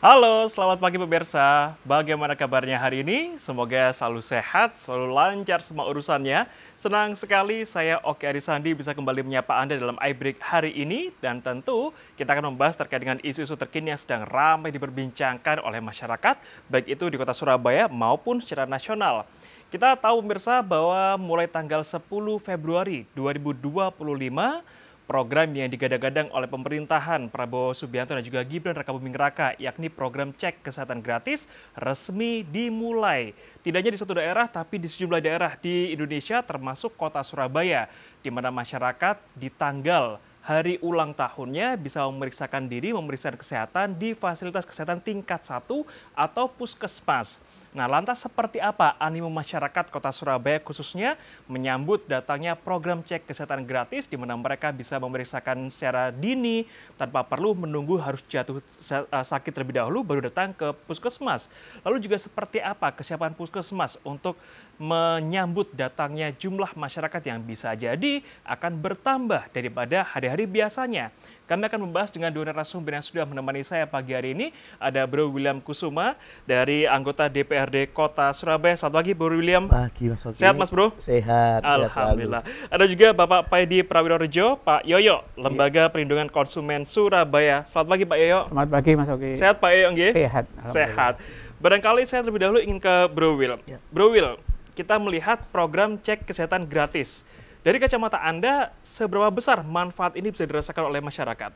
Halo, selamat pagi pemirsa. Bagaimana kabarnya hari ini? Semoga selalu sehat, selalu lancar semua urusannya. Senang sekali saya Oki Arisandi bisa kembali menyapa Anda dalam iBreak hari ini. Dan tentu kita akan membahas terkait dengan isu-isu terkini yang sedang ramai diperbincangkan oleh masyarakat, baik itu di kota Surabaya maupun secara nasional. Kita tahu pemirsa bahwa mulai tanggal 10 Februari 2025, program yang digadang-gadang oleh pemerintahan Prabowo Subianto dan juga Gibran Rakabuming Raka, yakni program cek kesehatan gratis, resmi dimulai. Tidak hanya di satu daerah, tapi di sejumlah daerah di Indonesia, termasuk kota Surabaya, di mana masyarakat di tanggal hari ulang tahunnya bisa memeriksakan diri, memeriksakan kesehatan di fasilitas kesehatan tingkat 1 atau puskesmas. Nah, lantas seperti apa animo masyarakat kota Surabaya khususnya menyambut datangnya program cek kesehatan gratis di mana mereka bisa memeriksakan secara dini tanpa perlu menunggu harus jatuh sakit terlebih dahulu baru datang ke puskesmas. Lalu juga seperti apa kesiapan puskesmas untuk menyambut datangnya jumlah masyarakat yang bisa jadi akan bertambah daripada hari-hari biasanya. Kami akan membahas dengan dua narasumber yang sudah menemani saya pagi hari ini. Ada Bro William Kusuma dari anggota DPRD Kota Surabaya. Selamat pagi Bro William. Pagi Mas Oki. Sehat Mas Bro? Sehat. Alhamdulillah. Ada juga Bapak Paidi Prawirorejo, Pak Yoyo, Lembaga Perlindungan Konsumen Surabaya. Selamat pagi Pak Yoyo. Selamat pagi Mas Oki. Sehat Pak Yoyo nggih? Sehat. Sehat. Barangkali saya terlebih dahulu ingin ke Bro Will. Bro Will, kita melihat program cek kesehatan gratis. Dari kacamata Anda, seberapa besar manfaat ini bisa dirasakan oleh masyarakat?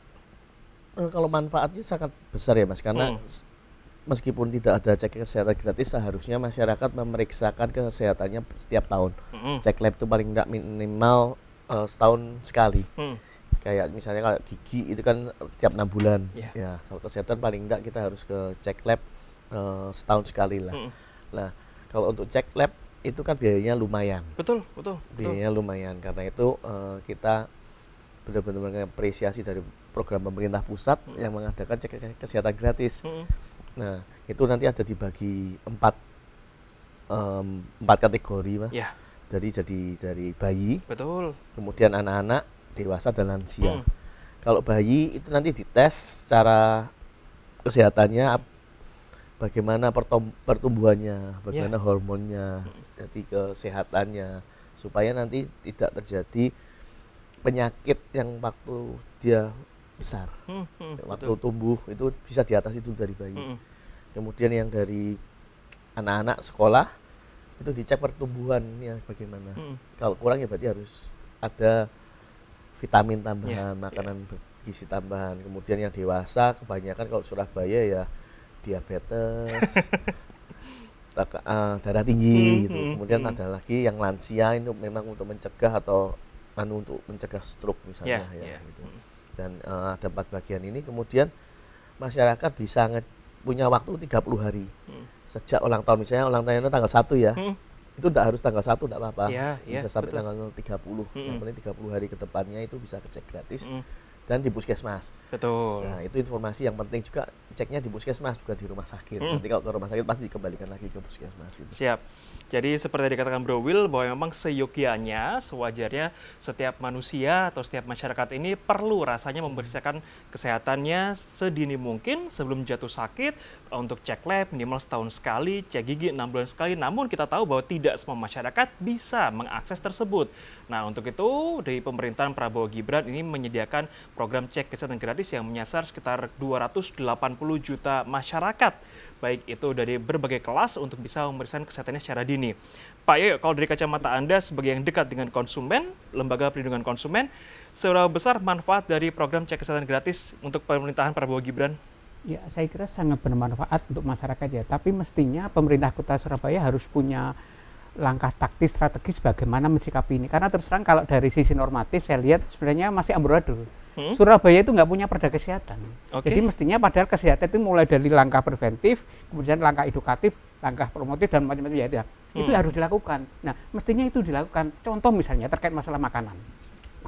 Kalau manfaatnya sangat besar ya Mas, karena meskipun tidak ada cek kesehatan gratis, seharusnya masyarakat memeriksakan kesehatannya setiap tahun. Cek lab itu paling tidak minimal setahun sekali. Kayak misalnya kalau gigi itu kan tiap 6 bulan. Ya, kalau kesehatan paling tidak kita harus ke cek lab setahun sekali lah. Nah, kalau untuk cek lab itu kan biayanya lumayan. Betul. Biayanya lumayan, karena itu kita benar-benar mengapresiasi dari program pemerintah pusat yang mengadakan cek kesehatan gratis. Nah, itu nanti ada dibagi empat kategori, Mas. Dari bayi, kemudian anak-anak, dewasa dan lansia. Kalau bayi itu nanti dites secara kesehatannya, bagaimana pertumbuhannya, bagaimana hormonnya, jadi kesehatannya, supaya nanti tidak terjadi penyakit yang waktu dia besar, waktu tumbuh itu bisa diatasi dulu dari bayi. Kemudian yang dari anak-anak sekolah itu dicek pertumbuhannya bagaimana. Kalau kurang ya berarti harus ada vitamin tambahan, makanan bergizi tambahan. Kemudian yang dewasa kebanyakan kalau Surabaya ya diabetes, darah tinggi gitu. Kemudian ada lagi yang lansia, itu memang untuk mencegah atau untuk mencegah stroke misalnya gitu. Dan ada 4 bagian ini. Kemudian masyarakat bisa punya waktu 30 hari sejak ulang tahun, misalnya ulang tahunnya tanggal 1 ya. Itu tidak harus tanggal 1, tidak apa-apa, bisa sampai tanggal 30. Yang penting 30 hari ke depannya itu bisa cek gratis dan di puskesmas. Nah, itu informasi yang penting juga, ceknya di puskesmas bukan di rumah sakit. Nanti kalau ke rumah sakit pasti dikembalikan lagi ke puskesmas. Gitu. Siap. Jadi seperti yang dikatakan Bro Will, bahwa memang seyogianya, sewajarnya setiap manusia atau setiap masyarakat ini perlu rasanya memeriksakan kesehatannya sedini mungkin sebelum jatuh sakit, untuk cek lab minimal setahun sekali, cek gigi 6 bulan sekali. Namun kita tahu bahwa tidak semua masyarakat bisa mengakses tersebut. Nah, untuk itu dari pemerintahan Prabowo Gibran ini menyediakan program cek kesehatan gratis yang menyasar sekitar 280 juta masyarakat, baik itu dari berbagai kelas untuk bisa memeriksakan kesehatannya secara dini. Pak Yoyo, kalau dari kacamata Anda sebagai yang dekat dengan konsumen, Lembaga Perlindungan Konsumen, seberapa besar manfaat dari program cek kesehatan gratis untuk pemerintahan Prabowo Gibran? Ya, saya kira sangat bermanfaat untuk masyarakat ya, tapi mestinya pemerintah kota Surabaya harus punya langkah taktis strategis bagaimana mensikapi ini. Karena terus terang kalau dari sisi normatif saya lihat sebenarnya masih amburadul. Surabaya itu nggak punya perda kesehatan. Jadi mestinya padahal kesehatan itu mulai dari langkah preventif, kemudian langkah edukatif, langkah promotif dan macam-macam ya. Itu harus dilakukan. Nah, mestinya itu dilakukan. Contoh misalnya terkait masalah makanan.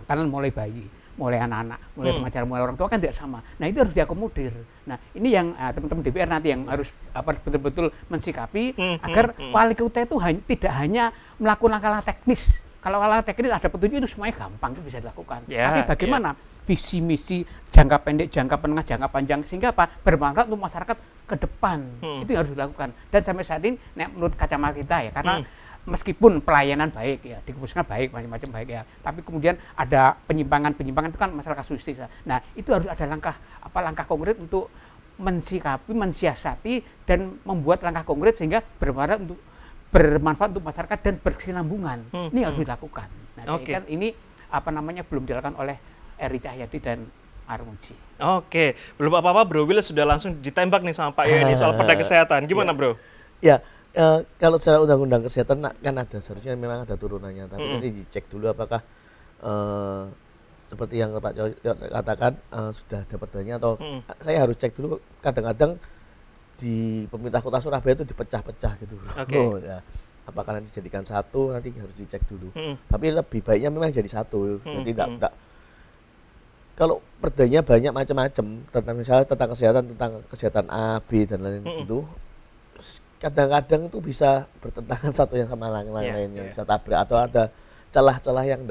Makanan mulai bayi, mulai anak-anak, mulai remaja, mulai orang tua kan tidak sama. Nah, itu harus diakomodir. Nah, ini yang teman-teman DPR nanti yang harus betul-betul mensikapi agar wali kota itu tidak hanya melakukan langkah-langkah teknis. Kalau langkah teknis ada petunjuk itu semuanya gampang, itu bisa dilakukan. Tapi bagaimana visi misi jangka pendek, jangka menengah, jangka panjang, sehingga apa? Bermanfaat untuk masyarakat ke depan. Itu yang harus dilakukan. Dan sampai saat ini menurut kacamata kita ya, karena meskipun pelayanan baik ya, di puskesmas baik, macam-macam baik ya, tapi kemudian ada penyimpangan itu kan masalah kasuistis. Nah, itu harus ada langkah konkret untuk mensikapi, mensiasati dan membuat langkah konkret sehingga bermanfaat untuk masyarakat dan berkesinambungan. Ini harus dilakukan. Nah, saya kan ini belum dilakukan oleh Eri Cahyadi dan Armuji. Oke, belum apa-apa Bro Will sudah langsung ditembak nih sama Pak Yoyo ini soal perda kesehatan. Gimana Bro? Ya, kalau secara undang-undang kesehatan kan ada, seharusnya memang ada turunannya. Tapi nanti dicek dulu apakah seperti yang Pak Yoyo katakan sudah ada perdanya atau saya harus cek dulu. Kadang-kadang di pemerintah kota Surabaya itu dipecah-pecah gitu. Ya. Apakah nanti dijadikan satu, nanti harus dicek dulu. Tapi lebih baiknya memang jadi satu. Jadi tidak kalau perdanya banyak macam-macam tentang kesehatan A, B dan lain-lain itu kadang-kadang itu bisa bertentangan satu yang sama lainnya, bisa tabrak atau ada celah-celah yang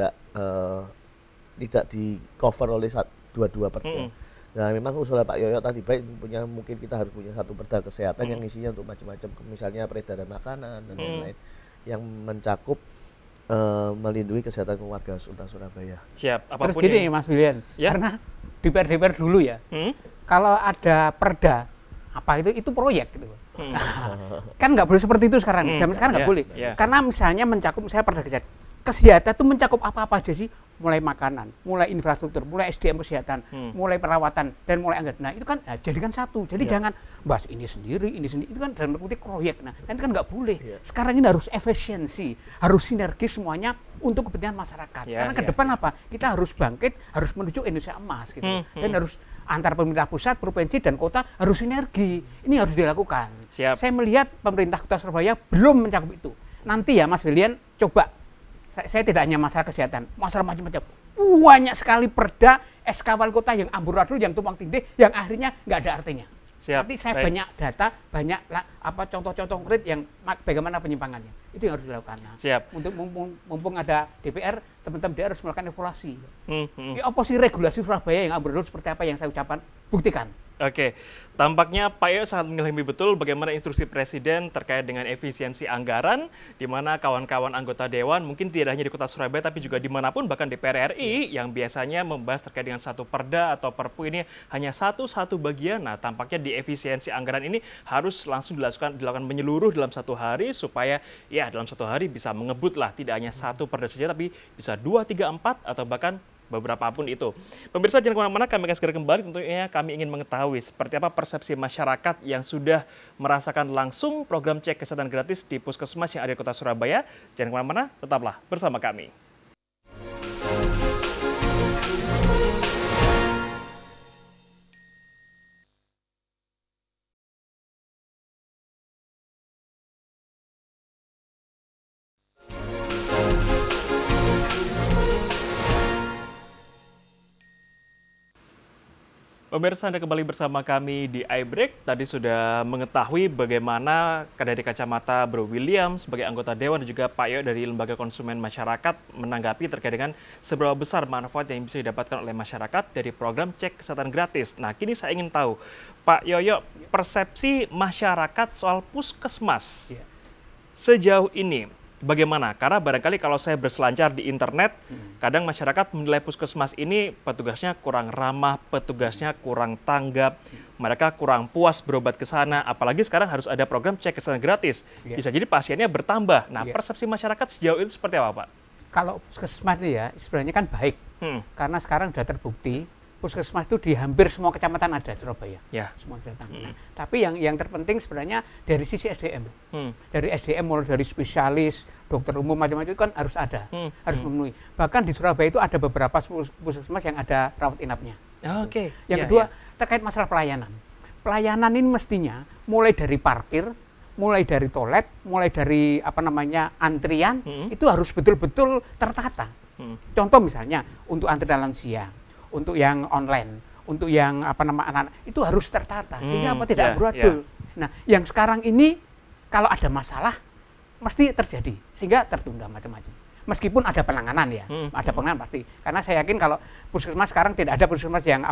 tidak di cover oleh dua-dua perda. Nah, memang usulan Pak Yoyo tadi baik mungkin kita harus punya satu perda kesehatan yang isinya untuk macam-macam, misalnya peredaran makanan dan lain-lain yang mencakup melindungi kesehatan warga Sultan Surabaya. Siap. Apapun terus gini Mas William, karena DPR dulu ya, kalau ada perda itu proyek gitu. Kan nggak boleh seperti itu sekarang. Zaman sekarang nggak boleh. Karena misalnya mencakup perda kesehatan itu mencakup apa aja sih? Mulai makanan, mulai infrastruktur, mulai SDM kesehatan, mulai perawatan dan mulai anggaran. Nah, itu kan jadikan satu. Jadi jangan bahas ini sendiri, itu kan dalam arti proyek. Nah, nanti kan nggak boleh. Sekarang ini harus efisiensi, harus sinergis semuanya untuk kepentingan masyarakat. Karena ke depan kita harus bangkit, harus menuju Indonesia emas gitu. Dan harus antar pemerintah pusat, provinsi dan kota harus sinergi. Ini harus dilakukan. Siap. Saya melihat pemerintah Kota Surabaya belum mencakup itu. Nanti ya Mas William, coba saya tidak hanya masalah kesehatan, masalah macam-macam. Banyak sekali perda SK wali kota yang amburadul, yang tumpang tindih, yang akhirnya nggak ada artinya. Siap. Nanti saya banyak data, banyak contoh-contoh konkret yang bagaimana penyimpangannya. Itu yang harus dilakukan. Siap. Untuk mumpung ada DPR, teman-teman DPR harus melakukan evaluasi. Apa sih regulasi Surabaya yang amburadul seperti apa yang saya ucapkan? Buktikan. Oke, tampaknya Pak Yoyo sangat mengelami betul bagaimana instruksi Presiden terkait dengan efisiensi anggaran, di mana kawan-kawan anggota Dewan mungkin tidak hanya di Kota Surabaya, tapi juga dimanapun, bahkan DPR RI yang biasanya membahas terkait dengan satu perda atau perpu ini hanya satu bagian. Nah, tampaknya di efisiensi anggaran ini harus langsung dilakukan menyeluruh dalam satu hari, supaya ya dalam satu hari bisa mengebut lah, tidak hanya satu perda saja, tapi bisa 2, 3, 4, atau bahkan beberapa pun itu. Pemirsa jangan kemana-mana, kami akan segera kembali. Tentunya kami ingin mengetahui seperti apa persepsi masyarakat yang sudah merasakan langsung program cek kesehatan gratis di puskesmas yang ada di Kota Surabaya. Jangan kemana-mana, tetaplah bersama kami. Pemirsa, Anda kembali bersama kami di iBreak. Tadi sudah mengetahui bagaimana dari kacamata Bro William sebagai anggota Dewan dan juga Pak Yoyo dari Lembaga Konsumen Masyarakat menanggapi terkait dengan seberapa besar manfaat yang bisa didapatkan oleh masyarakat dari program cek kesehatan gratis. Nah, kini saya ingin tahu, Pak Yoyo, persepsi masyarakat soal puskesmas sejauh ini bagaimana? Karena barangkali kalau saya berselancar di internet, kadang masyarakat menilai puskesmas ini petugasnya kurang ramah, petugasnya kurang tanggap, mereka kurang puas berobat ke sana. Apalagi sekarang harus ada program cek kesehatan gratis. Bisa jadi pasiennya bertambah. Nah, persepsi masyarakat sejauh itu seperti apa, Pak? Kalau puskesmas ini ya sebenarnya kan baik, karena sekarang sudah terbukti puskesmas itu di hampir semua kecamatan ada Surabaya, semua kecamatan. Tapi yang terpenting sebenarnya dari sisi SDM, dari SDM mulai dari spesialis, dokter umum macam-macam itu kan harus ada, harus memenuhi. Bahkan di Surabaya itu ada beberapa puskesmas yang ada rawat inapnya. Yang kedua terkait masalah pelayanan. Pelayanan ini mestinya mulai dari parkir, mulai dari toilet, mulai dari antrian itu harus betul-betul tertata. Contoh misalnya untuk antrian lansia, untuk yang online, untuk yang anak-anak itu harus tertata sehingga tidak amburadul. Nah, yang sekarang ini kalau ada masalah mesti terjadi sehingga tertunda macam-macam. meskipun ada penanganan ya, ada penanganan pasti. Karena saya yakin kalau puskesmas sekarang tidak ada puskesmas yang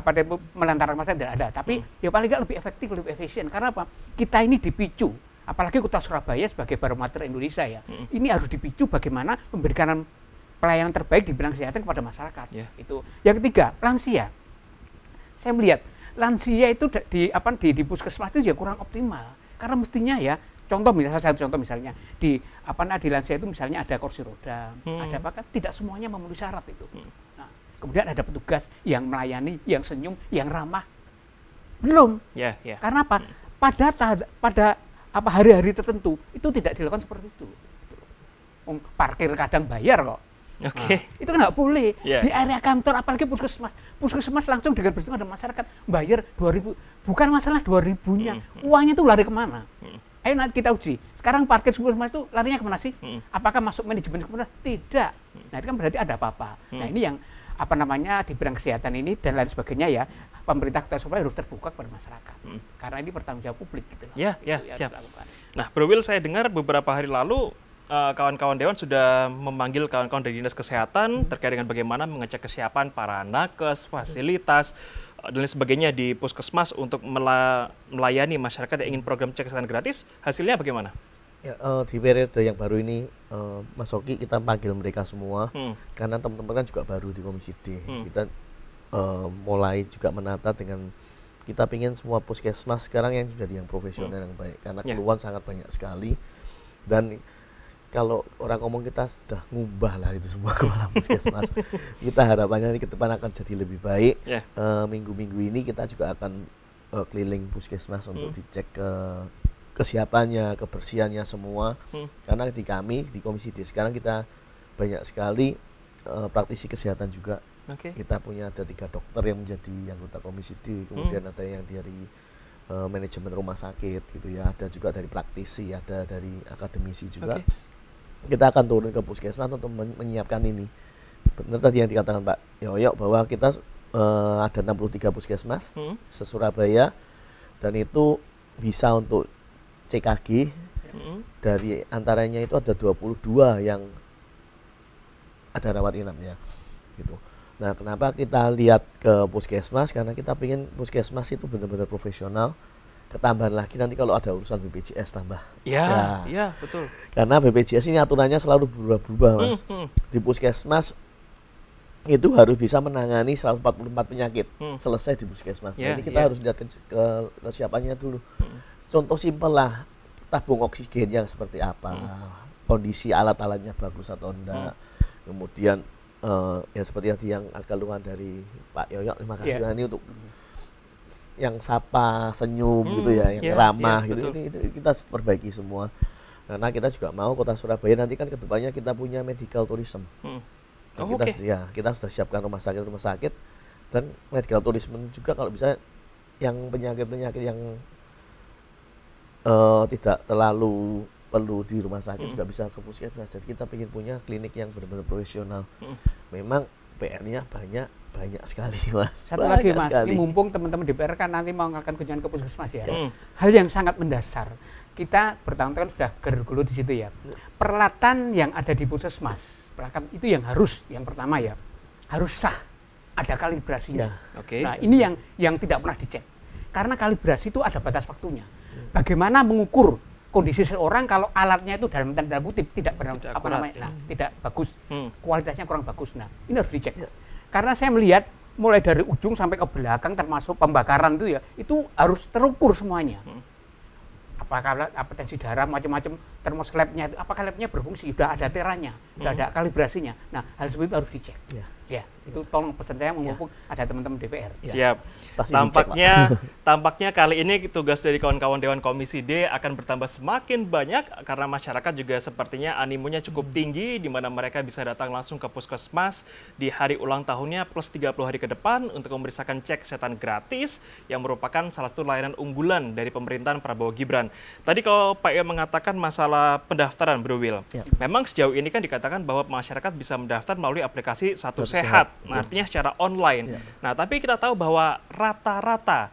melantarkan masyarakat, tidak ada. Tapi ya paling nggak lebih efektif, lebih efisien. Karena apa? Kita ini dipicu, apalagi Kota Surabaya sebagai barometer Indonesia ya. Ini harus dipicu bagaimana memberikan pelayanan terbaik di bidang kesehatan kepada masyarakat. Itu. Yang ketiga, lansia. Saya melihat lansia itu di puskesmas itu ya kurang optimal. Karena mestinya ya, contoh misalnya di lansia itu misalnya ada kursi roda, ada apa kan, tidak semuanya memenuhi syarat itu. Nah, kemudian ada petugas yang melayani, yang senyum, yang ramah, belum. Karena apa? Pada hari-hari tertentu itu tidak dilakukan seperti itu. Parkir kadang bayar kok. Nah, itu kan nggak boleh di area kantor, apalagi puskesmas langsung dengan bersentuhan dengan masyarakat, bayar 2.000, bukan masalah 2.000-nya, uangnya itu lari kemana? Ayo nanti kita uji. Sekarang parkir puskesmas itu larinya kemana sih? Apakah masuk manajemen kemana? Tidak. Nah itu kan berarti ada apa-apa. Nah ini yang di bidang kesehatan ini dan lain sebagainya ya, pemerintah Kota Surabaya harus terbuka kepada masyarakat. Karena ini bertanggung jawab publik gitu loh. Siap. Nah, Bro Will, saya dengar beberapa hari lalu kawan-kawan Dewan sudah memanggil kawan-kawan dari Dinas Kesehatan terkait dengan bagaimana mengecek kesiapan para nakes, fasilitas, dan lain sebagainya di puskesmas untuk melayani masyarakat yang ingin program cek kesehatan gratis. Hasilnya bagaimana? Ya, di periode yang baru ini, Mas Oki, kita panggil mereka semua karena teman-teman kan juga baru di Komisi D. Kita mulai juga menata dengan kita ingin semua puskesmas sekarang yang jadi yang profesional yang baik, karena keluhan sangat banyak sekali. Dan kalau orang ngomong kita sudah ngubah lah itu semua kepala puskesmas. Kita harapannya ini ke depan akan jadi lebih baik. Minggu-minggu ini kita juga akan keliling puskesmas untuk dicek kesiapannya, kebersihannya semua. Karena di kami, di Komisi D sekarang kita banyak sekali praktisi kesehatan juga. Kita punya ada 3 dokter yang menjadi anggota Komisi D, kemudian ada yang dari manajemen rumah sakit gitu ya, ada juga dari praktisi, ada dari akademisi juga. Kita akan turun ke puskesmas untuk menyiapkan ini. Benar tadi yang dikatakan Pak Yoyo bahwa kita ada 63 puskesmas se-Surabaya, dan itu bisa untuk CKG. Dari antaranya itu ada 22 yang ada rawat inap ya gitu. Nah, kenapa kita lihat ke puskesmas? Karena kita ingin puskesmas itu benar-benar profesional. Ketambahan lagi nanti kalau ada urusan BPJS tambah. Ya, betul. Karena BPJS ini aturannya selalu berubah-ubah, Mas. Di puskesmas itu harus bisa menangani 144 penyakit selesai di puskesmas. Jadi kita harus lihat kesiapannya dulu. Contoh simpel lah, tabung oksigennya seperti apa, kondisi alat-alatnya bagus atau enggak. Kemudian ya seperti yang keluhan dari Pak Yoyo, terima kasih ini untuk yang sapa, senyum gitu ya, yang ramah gitu. Ini kita perbaiki semua. Karena kita juga mau Kota Surabaya nanti kan kedepannya kita punya medical tourism. Kita sudah siapkan rumah sakit dan medical tourism juga, kalau bisa yang penyakit-penyakit yang tidak terlalu perlu di rumah sakit juga bisa ke puskesmas. Jadi kita ingin punya klinik yang benar-benar profesional. Memang PR-nya banyak sekali, Mas. Satu lagi, Mas, ini mumpung teman-teman DPR kan nanti mau melakukan kunjungan ke puskesmas ya. Hal yang sangat mendasar, kita bertahun-tahun sudah gergulu di situ ya. Peralatan yang ada di puskesmas, peralatan itu yang pertama ya, harus sah, ada kalibrasinya. Nah, ini yang tidak pernah dicek. Karena kalibrasi itu ada batas waktunya. Bagaimana mengukur kondisi seseorang kalau alatnya itu dalam tanda kutip tidak bagus, kualitasnya kurang bagus. Nah, ini harus dicek. Karena saya melihat mulai dari ujung sampai ke belakang termasuk pembakaran itu ya, itu harus terukur semuanya. Apakah tensi darah macam-macam, termos labnya, apakah labnya berfungsi, sudah ada teranya, sudah ada kalibrasinya. Nah, hal seperti itu harus dicek. Ya, itu tolong pesan saya mumpung ada teman-teman DPR. Siap. Tampaknya kali ini tugas dari kawan-kawan Dewan Komisi D akan bertambah semakin banyak karena masyarakat juga sepertinya animonya cukup tinggi, di mana mereka bisa datang langsung ke puskesmas di hari ulang tahunnya plus 30 hari ke depan untuk memeriksakan cek kesehatan gratis yang merupakan salah satu layanan unggulan dari pemerintahan Prabowo Gibran. Tadi kalau Pak Yoyo mengatakan masalah pendaftaran, Bro Will, memang sejauh ini kan dikatakan bahwa masyarakat bisa mendaftar melalui aplikasi Satu Sehat. Nah, artinya secara online. Nah, tapi kita tahu bahwa rata-rata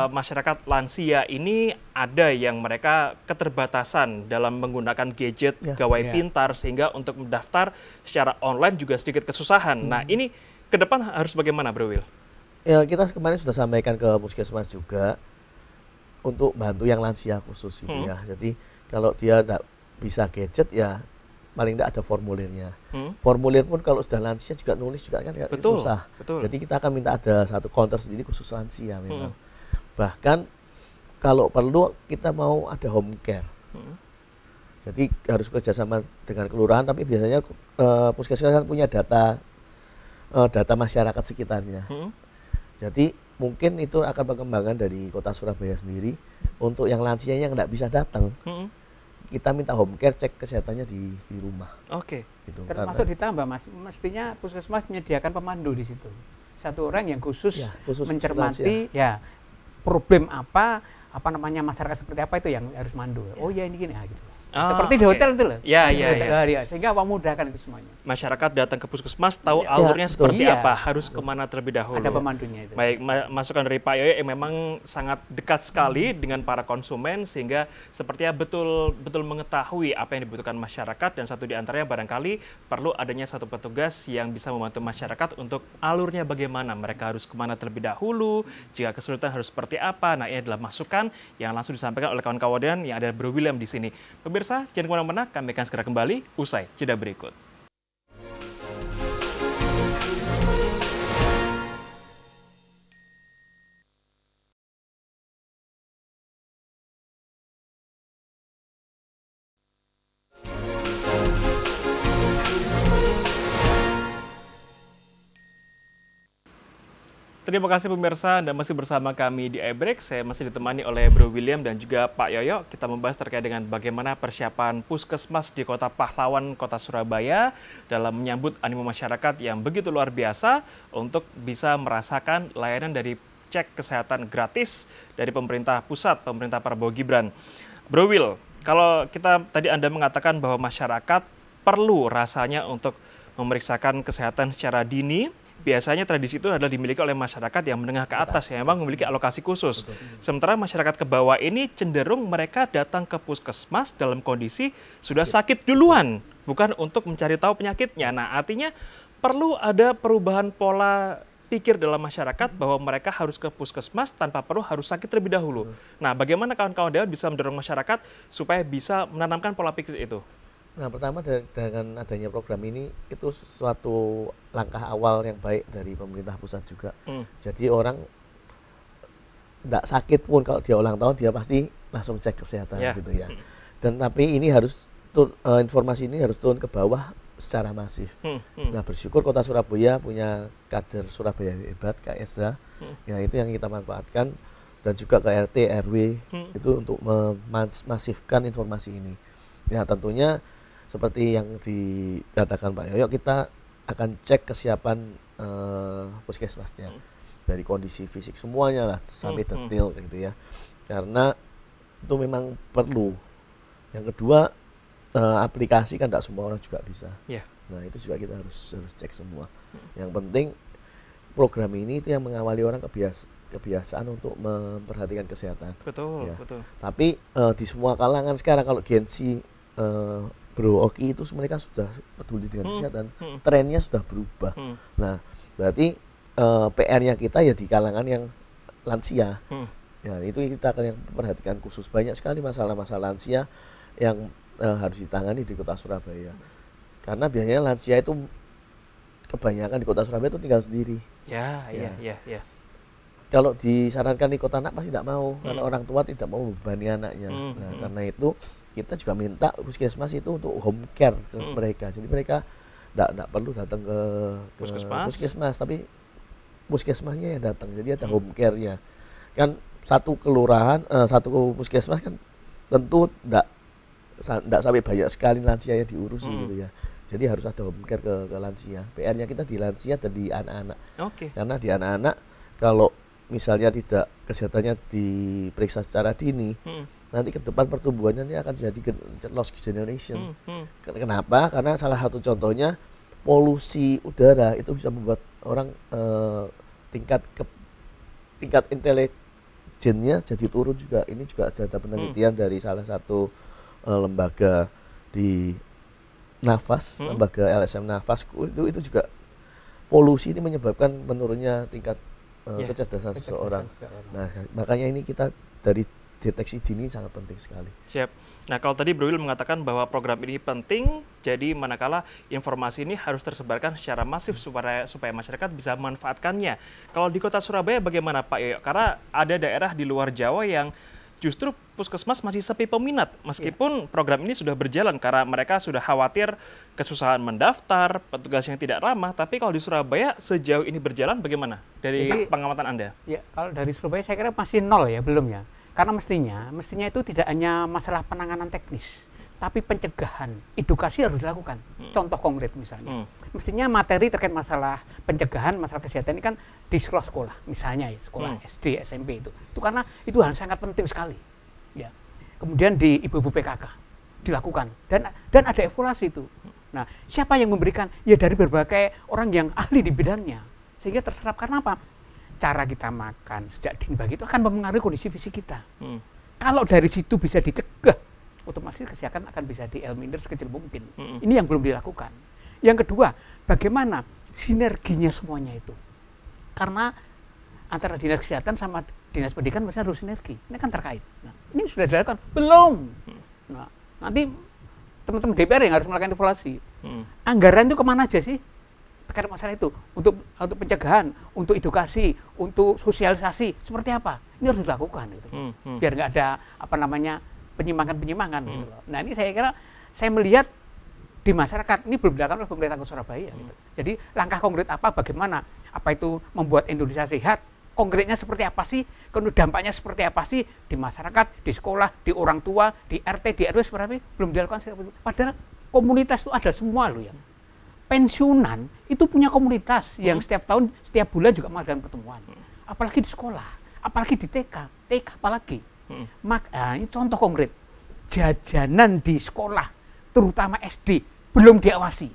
masyarakat lansia ini ada yang mereka keterbatasan dalam menggunakan gadget, gawai pintar, sehingga untuk mendaftar secara online juga sedikit kesusahan. Nah, ini ke depan harus bagaimana, Bro Will? Ya, kita kemarin sudah sampaikan ke puskesmas juga untuk bantu yang lansia khusus gitu ya. Jadi kalau dia tidak bisa gadget ya paling tidak ada formulirnya. Formulir pun kalau sudah lansia juga nulis juga kan susah. Jadi kita akan minta ada satu counter sendiri khusus lansia memang. Bahkan kalau perlu kita mau ada home care. Jadi harus kerjasama dengan kelurahan, tapi biasanya puskesmas punya data masyarakat sekitarnya. Jadi mungkin itu akan perkembangan dari Kota Surabaya sendiri untuk yang lansia yang tidak bisa datang. Kita minta home care, cek kesehatannya di rumah. Oke. Gitu. Termasuk ditambah, Mas, mestinya puskesmas menyediakan pemandu di situ. Satu orang yang khusus mencermati problem apa namanya masyarakat seperti apa itu yang harus mandu. Oh ya ini gini gitu. Seperti di hotel itu loh. Sehingga memudahkan itu semuanya. Masyarakat datang ke puskesmas tahu alurnya seperti apa, harus kemana terlebih dahulu. Ada pemandunya itu. Baik, masukan dari Pak Yoyo yang memang sangat dekat sekali dengan para konsumen, sehingga sepertinya betul mengetahui apa yang dibutuhkan masyarakat, dan satu di antaranya barangkali perlu adanya satu petugas yang bisa membantu masyarakat untuk alurnya bagaimana, mereka harus kemana terlebih dahulu, jika kesulitan harus seperti apa. Nah, ini adalah masukan yang langsung disampaikan oleh kawan-kawan yang ada Bro William di sini. Pemirsa, jangan kemana-mana, kami akan segera kembali usai jeda berikut. Terima kasih pemirsa, Anda masih bersama kami di iBreak. Saya masih ditemani oleh Bro William dan juga Pak Yoyo. Kita membahas terkait dengan bagaimana persiapan puskesmas di Kota Pahlawan, Kota Surabaya dalam menyambut animo masyarakat yang begitu luar biasa untuk bisa merasakan layanan dari cek kesehatan gratis dari pemerintah pusat, pemerintah Prabowo Gibran. Bro Will, kalau tadi Anda mengatakan bahwa masyarakat perlu rasanya untuk memeriksakan kesehatan secara dini, biasanya tradisi itu adalah dimiliki oleh masyarakat yang menengah ke atas yang memang memiliki alokasi khusus. Sementara masyarakat ke bawah ini cenderung mereka datang ke puskesmas dalam kondisi sudah sakit duluan, bukan untuk mencari tahu penyakitnya. Nah, artinya perlu ada perubahan pola pikir dalam masyarakat bahwa mereka harus ke puskesmas tanpa perlu harus sakit terlebih dahulu. Nah, bagaimana kawan-kawan Dewan bisa mendorong masyarakat supaya bisa menanamkan pola pikir itu? Nah, pertama dengan adanya program ini itu suatu langkah awal yang baik dari pemerintah pusat juga. Jadi orang tidak sakit pun kalau dia ulang tahun dia pasti langsung cek kesehatan gitu ya. Dan tapi ini harus informasi ini harus turun ke bawah secara masif. Nah, bersyukur Kota Surabaya punya kader Surabaya hebat, KSH, ya itu yang kita manfaatkan, dan juga ke RT, RW itu untuk memasifkan informasi ini. Ya, tentunya seperti yang dikatakan Pak Yoyo, kita akan cek kesiapan puskesmasnya dari kondisi fisik semuanya lah sampai detail gitu ya, karena itu memang perlu. Yang kedua, aplikasi kan tidak semua orang juga bisa. Nah, itu juga kita harus cek semua. Yang penting program ini itu yang mengawali orang kebiasaan untuk memperhatikan kesehatan. Betul. Tapi di semua kalangan sekarang kalau Gen Z, Bro Oki itu mereka sudah peduli dengan kesehatan, trennya sudah berubah. Nah, berarti PR-nya kita ya di kalangan yang lansia. Ya, itu kita akan yang perhatikan khusus. Banyak sekali masalah-masalah lansia yang harus ditangani di Kota Surabaya. Karena biasanya lansia itu kebanyakan di Kota Surabaya itu tinggal sendiri. Ya. Kalau disarankan di Kota Anak pasti tidak mau, karena orang tua tidak mau membebani anaknya. Nah, karena itu kita juga minta puskesmas itu untuk home care ke mereka. Jadi mereka tidak perlu datang ke puskesmas, tapi puskesmasnya yang datang. Jadi ada home care-nya. Kan satu kelurahan, satu puskesmas kan tentu tidak sampai banyak sekali lansia yang diurusi gitu ya. Jadi harus ada home care ke lansia. PR-nya kita di lansia dan di anak-anak. Karena di anak-anak kalau misalnya tidak kesehatannya diperiksa secara dini, nanti ke depan pertumbuhannya ini akan jadi lost generation. Kenapa? Karena salah satu contohnya polusi udara itu bisa membuat orang tingkat oksigennya jadi turun juga. Ini juga ada penelitian dari salah satu lembaga di nafas, lembaga LSM nafas, itu juga polusi ini menyebabkan menurunnya tingkat kecerdasan seseorang. Nah, makanya ini kita dari deteksi dini sangat penting sekali. Siap. Nah, kalau tadi Bro Will mengatakan bahwa program ini penting, jadi manakala informasi ini harus tersebarkan secara masif supaya masyarakat bisa memanfaatkannya. Kalau di Kota Surabaya bagaimana Pak Yoyo? Karena ada daerah di luar Jawa yang justru puskesmas masih sepi peminat, meskipun program ini sudah berjalan karena mereka sudah khawatir kesusahan mendaftar, petugas yang tidak ramah. Tapi kalau di Surabaya sejauh ini berjalan bagaimana dari pengamatan Anda? Ya, kalau dari Surabaya saya kira masih nol ya, belum ya. Karena mestinya itu tidak hanya masalah penanganan teknis, tapi pencegahan, edukasi harus dilakukan. Contoh konkret misalnya, mestinya materi terkait masalah pencegahan, masalah kesehatan ini kan di sekolah-sekolah, misalnya ya sekolah SD, SMP itu karena itu hal sangat penting sekali. Ya, kemudian di ibu-ibu PKK dilakukan dan ada evaluasi itu. Nah, siapa yang memberikan? Ya dari berbagai orang yang ahli di bidangnya, sehingga terserap. Karena apa? Cara kita makan sejak dini pagi itu akan mempengaruhi kondisi fisik kita. Kalau dari situ bisa dicegah, otomatis kesehatan akan bisa dieliminir sekecil mungkin. Ini yang belum dilakukan. Yang kedua, bagaimana sinerginya semuanya itu? Karena antara dinas kesehatan sama dinas pendidikan masih harus sinergi. Ini kan terkait. Nah, ini sudah dilakukan? Belum. Nah, nanti teman-teman DPR yang harus melakukan evaluasi. Anggaran itu kemana aja sih? Terkait masalah itu, untuk pencegahan, untuk edukasi, untuk sosialisasi, seperti apa? Ini harus dilakukan gitu. Biar nggak ada penyimpangan gitu loh. Nah, ini saya melihat di masyarakat ini belum dilakukan oleh pemerintah Kota Surabaya gitu. Jadi langkah konkret apa, bagaimana, apa itu membuat Indonesia sehat, konkretnya seperti apa sih, kemudian dampaknya seperti apa sih di masyarakat, di sekolah, di orang tua, di RT, di RW, seperti apa, belum dilakukan. Padahal komunitas itu ada semua loh ya. Pensiunan itu punya komunitas yang setiap tahun, setiap bulan juga mengadakan pertemuan. Apalagi di sekolah, apalagi di TK apalagi. Ini contoh konkret. Jajanan di sekolah, terutama SD, belum diawasi.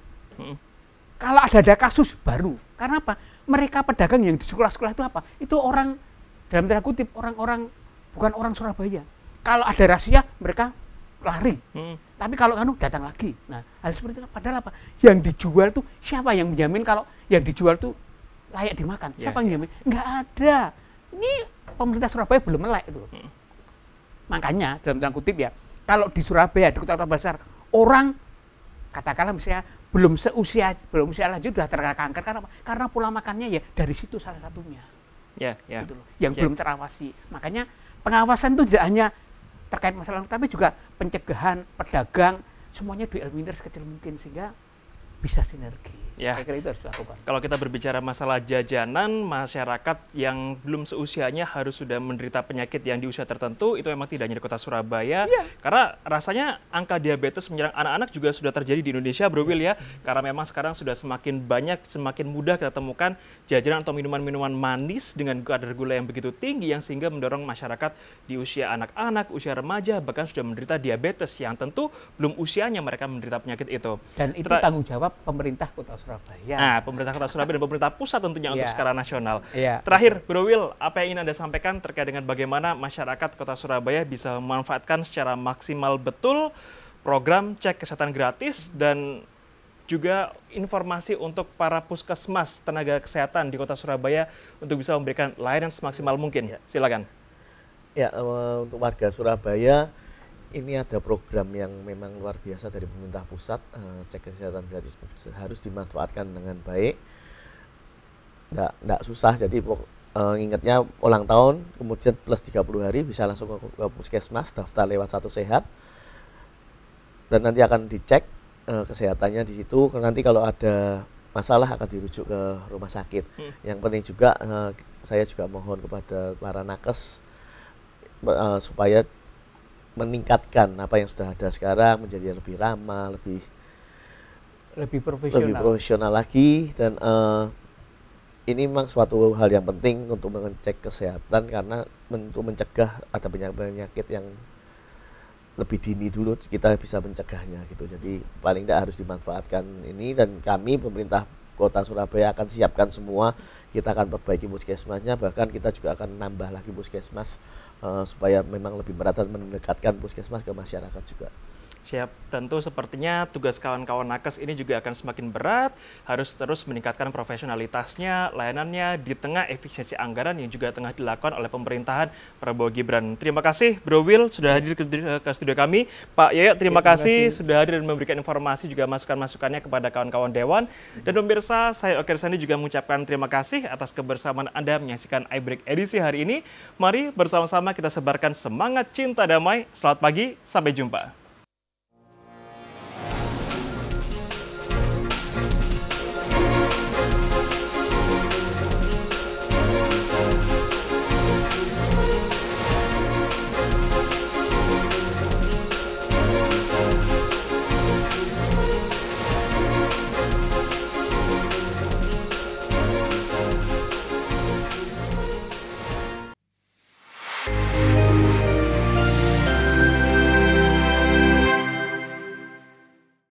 Kalau ada kasus baru. Karena apa? Mereka pedagang yang di sekolah-sekolah itu apa? Itu orang, dalam tanda kutip, orang-orang bukan orang Surabaya. Kalau ada rahasia, mereka lari. Tapi kalau datang lagi. Nah, hal seperti itu padahal apa? Yang dijual tuh siapa yang menjamin kalau yang dijual tuh layak dimakan? Siapa yang menjamin? Nggak ada. Ini pemerintah Surabaya belum melek itu. Makanya dalam tanda kutip ya, kalau di Surabaya, di kota-kota besar, orang katakanlah misalnya belum usia lanjut sudah terkena kanker karena apa? Karena pola makannya ya dari situ salah satunya. Gitu loh, yang belum terawasi. Makanya pengawasan itu tidak hanya terkait masalah, tapi juga pencegahan, pedagang, semuanya dieliminir sekecil mungkin sehingga bisa sinergi. Saya kira itu harus dilakukan. Kalau kita berbicara masalah jajanan, masyarakat yang belum seusianya harus sudah menderita penyakit yang di usia tertentu, itu memang tidak hanya di Kota Surabaya. Karena rasanya angka diabetes menyerang anak-anak juga sudah terjadi di Indonesia, Bro Will ya. Karena memang sekarang sudah semakin banyak, semakin mudah kita temukan jajanan atau minuman-minuman manis dengan kadar gula yang begitu tinggi, yang sehingga mendorong masyarakat di usia anak-anak, usia remaja, bahkan sudah menderita diabetes, yang tentu belum usianya mereka menderita penyakit itu. Dan itu tanggung jawab pemerintah Kota Surabaya. Nah, pemerintah Kota Surabaya dan pemerintah pusat tentunya untuk skala nasional. Terakhir, Bro Will, apa yang ingin Anda sampaikan terkait dengan bagaimana masyarakat Kota Surabaya bisa memanfaatkan secara maksimal betul program cek kesehatan gratis dan juga informasi untuk para puskesmas tenaga kesehatan di Kota Surabaya untuk bisa memberikan layanan semaksimal mungkin. Silakan. Ya, untuk warga Surabaya, ini ada program yang memang luar biasa dari pemerintah pusat, cek kesehatan gratis harus dimanfaatkan dengan baik. Nggak susah, jadi ingatnya ulang tahun, kemudian plus 30 hari bisa langsung ke puskesmas, daftar lewat Satu Sehat, dan nanti akan dicek kesehatannya di situ. Nanti kalau ada masalah akan dirujuk ke rumah sakit. Yang penting juga, saya juga mohon kepada para nakes supaya meningkatkan apa yang sudah ada sekarang menjadi lebih ramah, lebih profesional lagi, dan ini memang suatu hal yang penting untuk mengecek kesehatan karena untuk mencegah ada penyakit yang lebih dini dulu kita bisa mencegahnya gitu. Jadi paling tidak harus dimanfaatkan ini, dan kami pemerintah Kota Surabaya akan siapkan semua. Kita akan perbaiki puskesmasnya, bahkan kita juga akan nambah lagi puskesmas supaya memang lebih merata mendekatkan puskesmas ke masyarakat juga. Siap, tentu sepertinya tugas kawan-kawan nakes ini juga akan semakin berat, harus terus meningkatkan profesionalitasnya, layanannya di tengah efisiensi anggaran yang juga tengah dilakukan oleh pemerintahan Prabowo Gibran. Terima kasih Bro Will sudah hadir ke studio kami. Pak Yoyo, terima kasih sudah hadir dan memberikan informasi juga masukan-masukannya kepada kawan-kawan Dewan. Dan pemirsa, saya Oke Arisandi juga mengucapkan terima kasih atas kebersamaan Anda menyaksikan iBreak edisi hari ini. Mari bersama-sama kita sebarkan semangat cinta damai. Selamat pagi, sampai jumpa.